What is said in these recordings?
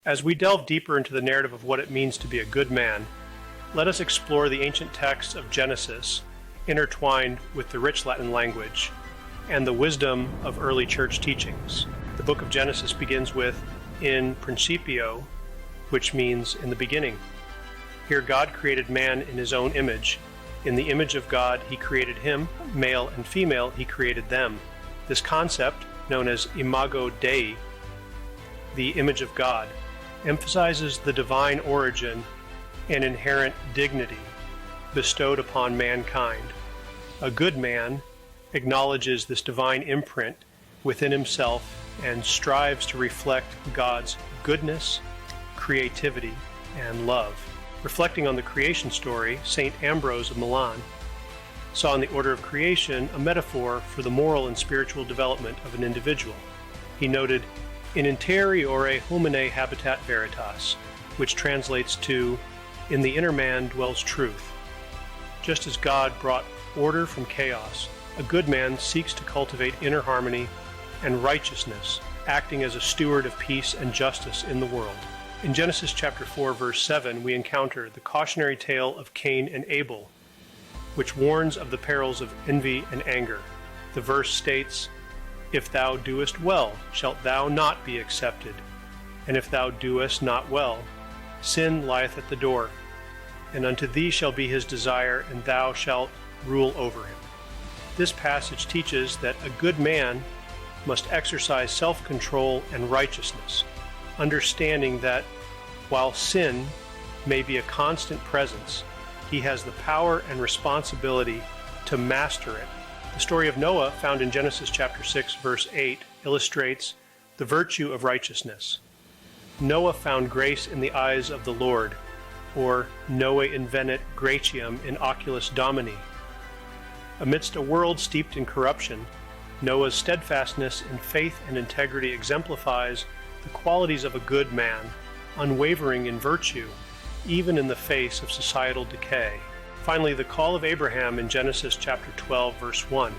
As we delve deeper into the narrative of what it means to be a good man, let us explore the ancient texts of Genesis, intertwined with the rich Latin language and the wisdom of early church teachings. The book of Genesis begins with in principio, which means in the beginning. Here God created man in his own image. In the image of God he created him, male and female he created them. This concept, known as imago Dei, the image of God, emphasizes the divine origin and inherent dignity bestowed upon mankind. A good man acknowledges this divine imprint within himself and strives to reflect God's goodness, creativity, and love. Reflecting on the creation story, St. Ambrose of Milan saw in the order of creation a metaphor for the moral and spiritual development of an individual. He noted, "In interiore homine habitat veritas," which translates to, "In the inner man dwells truth." Just as God brought order from chaos, a good man seeks to cultivate inner harmony and righteousness, acting as a steward of peace and justice in the world. In Genesis chapter 4, verse 7, we encounter the cautionary tale of Cain and Abel, which warns of the perils of envy and anger. The verse states, "If thou doest well, shalt thou not be accepted, and if thou doest not well, sin lieth at the door, and unto thee shall be his desire, and thou shalt rule over him." This passage teaches that a good man must exercise self-control and righteousness, understanding that while sin may be a constant presence, he has the power and responsibility to master it. The story of Noah, found in Genesis chapter 6, verse 8, illustrates the virtue of righteousness. Noah found grace in the eyes of the Lord, or Noe invenit gratiam in oculis Domini. Amidst a world steeped in corruption, Noah's steadfastness in faith and integrity exemplifies the qualities of a good man, unwavering in virtue, even in the face of societal decay. Finally, the call of Abraham in Genesis chapter 12, verse 1.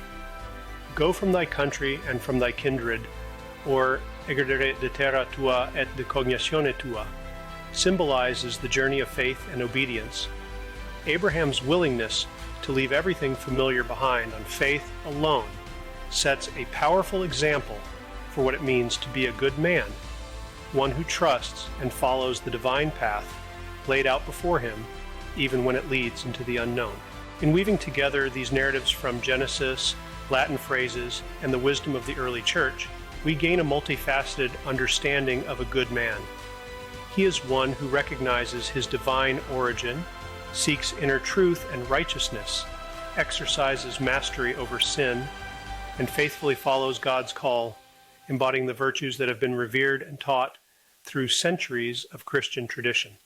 "Go from thy country and from thy kindred, or egredere de terra tua et de cognitione tua," symbolizes the journey of faith and obedience. Abraham's willingness to leave everything familiar behind on faith alone sets a powerful example for what it means to be a good man, one who trusts and follows the divine path laid out before him, even when it leads into the unknown. In weaving together these narratives from Genesis, Latin phrases, and the wisdom of the early church, we gain a multifaceted understanding of a good man. He is one who recognizes his divine origin, seeks inner truth and righteousness, exercises mastery over sin, and faithfully follows God's call, embodying the virtues that have been revered and taught through centuries of Christian tradition.